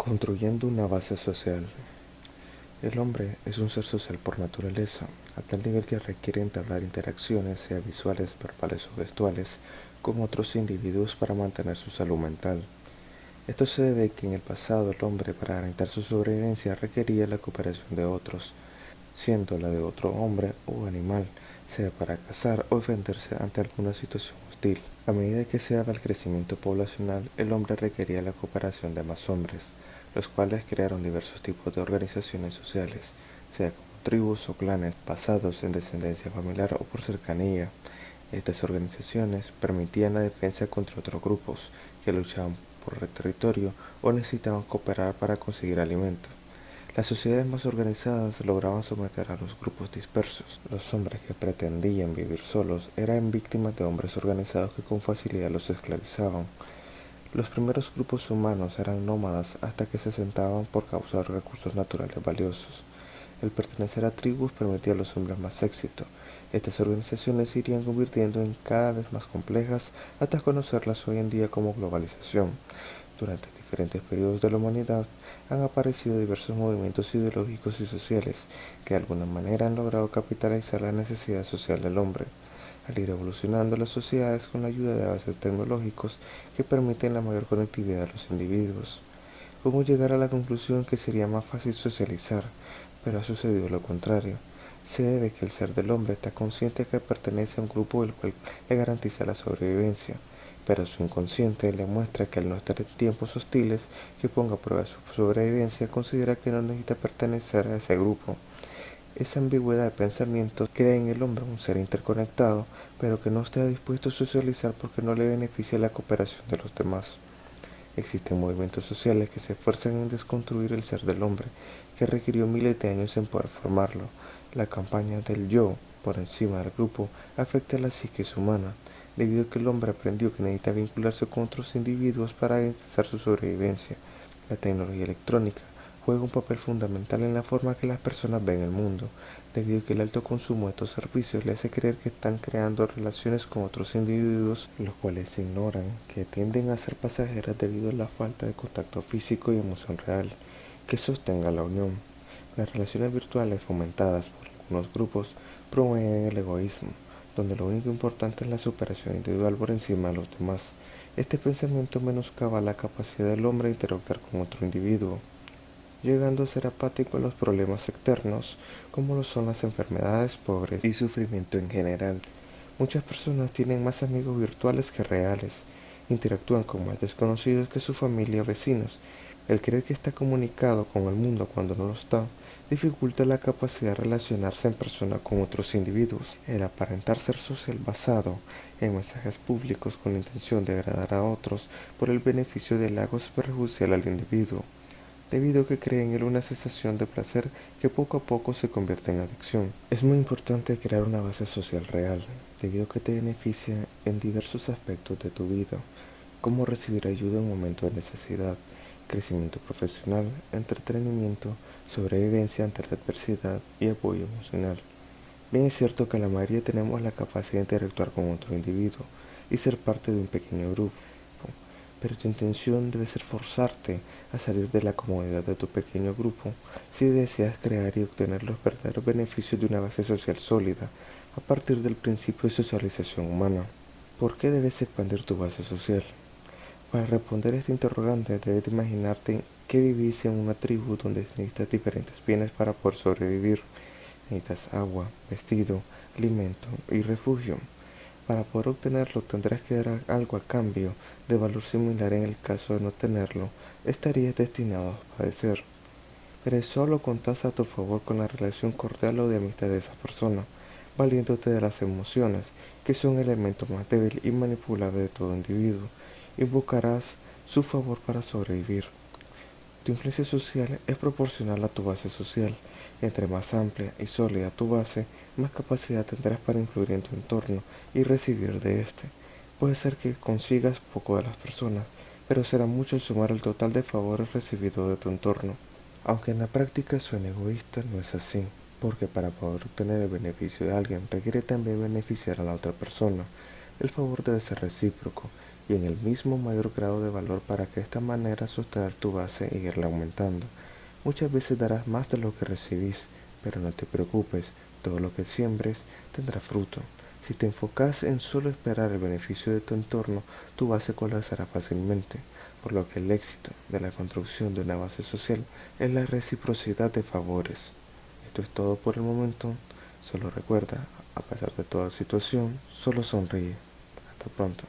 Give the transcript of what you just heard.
Construyendo una base social. El hombre es un ser social por naturaleza, a tal nivel que requiere entablar interacciones, sea visuales, verbales o gestuales, con otros individuos para mantener su salud mental. Esto se debe a que en el pasado el hombre, para garantizar su sobrevivencia, requería la cooperación de otros, siendo la de otro hombre o animal, sea para cazar o defenderse ante alguna situación hostil. A medida que se daba el crecimiento poblacional, el hombre requería la cooperación de más hombres, los cuales crearon diversos tipos de organizaciones sociales, sea como tribus o clanes basados en descendencia familiar o por cercanía. Estas organizaciones permitían la defensa contra otros grupos que luchaban por el territorio o necesitaban cooperar para conseguir alimento. Las sociedades más organizadas lograban someter a los grupos dispersos. Los hombres que pretendían vivir solos eran víctimas de hombres organizados que con facilidad los esclavizaban. Los primeros grupos humanos eran nómadas hasta que se asentaban por causa de recursos naturales valiosos. El pertenecer a tribus permitía a los hombres más éxito. Estas organizaciones se irían convirtiendo en cada vez más complejas hasta conocerlas hoy en día como globalización. Durante diferentes periodos de la humanidad han aparecido diversos movimientos ideológicos y sociales que de alguna manera han logrado capitalizar la necesidad social del hombre, al ir evolucionando las sociedades con la ayuda de avances tecnológicos que permiten la mayor conectividad de los individuos. ¿Cómo llegar a la conclusión que sería más fácil socializar? Pero ha sucedido lo contrario. Se debe que el ser del hombre está consciente que pertenece a un grupo el cual le garantiza la sobrevivencia, pero su inconsciente le muestra que al no estar en tiempos hostiles que ponga a prueba su sobrevivencia, considera que no necesita pertenecer a ese grupo. Esa ambigüedad de pensamientos crea en el hombre un ser interconectado, pero que no está dispuesto a socializar porque no le beneficia la cooperación de los demás. Existen movimientos sociales que se esfuerzan en desconstruir el ser del hombre, que requirió miles de años en poder formarlo. La campaña del yo, por encima del grupo, afecta a la psiquis humana, debido a que el hombre aprendió que necesita vincularse con otros individuos para garantizar su sobrevivencia. La tecnología electrónica juega un papel fundamental en la forma que las personas ven el mundo, debido a que el alto consumo de estos servicios le hace creer que están creando relaciones con otros individuos, los cuales ignoran que tienden a ser pasajeras debido a la falta de contacto físico y emoción real que sostenga la unión. Las relaciones virtuales fomentadas por algunos grupos promueven el egoísmo, donde lo único importante es la superación individual por encima de los demás. Este pensamiento menoscaba la capacidad del hombre de interactuar con otro individuo, llegando a ser apático a los problemas externos, como lo son las enfermedades, pobres y sufrimiento en general. Muchas personas tienen más amigos virtuales que reales, interactúan con más desconocidos que su familia o vecinos. El creer que está comunicado con el mundo cuando no lo está, dificulta la capacidad de relacionarse en persona con otros individuos. El aparentar ser social basado en mensajes públicos con la intención de agradar a otros por el beneficio del halago es perjudicial al individuo, debido a que crea en él una sensación de placer que poco a poco se convierte en adicción. Es muy importante crear una base social real, debido a que te beneficia en diversos aspectos de tu vida, como recibir ayuda en momentos de necesidad, crecimiento profesional, entretenimiento, sobrevivencia ante la adversidad y apoyo emocional. Bien es cierto que la mayoría tenemos la capacidad de interactuar con otro individuo y ser parte de un pequeño grupo, pero tu intención debe ser forzarte a salir de la comodidad de tu pequeño grupo si deseas crear y obtener los verdaderos beneficios de una base social sólida a partir del principio de socialización humana. ¿Por qué debes expandir tu base social? Para responder a este interrogante debes imaginarte que vivís en una tribu donde necesitas diferentes bienes para poder sobrevivir. Necesitas agua, vestido, alimento y refugio. Para poder obtenerlo tendrás que dar algo a cambio de valor similar. En el caso de no tenerlo, estarías destinado a padecer. Pero solo contás a tu favor con la relación cordial o de amistad de esa persona, valiéndote de las emociones, que son el elemento más débil y manipulable de todo individuo, y buscarás su favor para sobrevivir. Tu influencia social es proporcional a tu base social. Entre más amplia y sólida tu base, más capacidad tendrás para influir en tu entorno y recibir de éste. Puede ser que consigas poco de las personas, pero será mucho el sumar el total de favores recibidos de tu entorno. Aunque en la práctica suene egoísta, no es así, porque para poder obtener el beneficio de alguien requiere también beneficiar a la otra persona. El favor debe ser recíproco, y en el mismo mayor grado de valor para que de esta manera sostener tu base y irla aumentando. Muchas veces darás más de lo que recibís, pero no te preocupes, todo lo que siembres tendrá fruto. Si te enfocas en solo esperar el beneficio de tu entorno, tu base colapsará fácilmente, por lo que el éxito de la construcción de una base social es la reciprocidad de favores. Esto es todo por el momento. Solo recuerda, a pesar de toda situación, solo sonríe. Hasta pronto.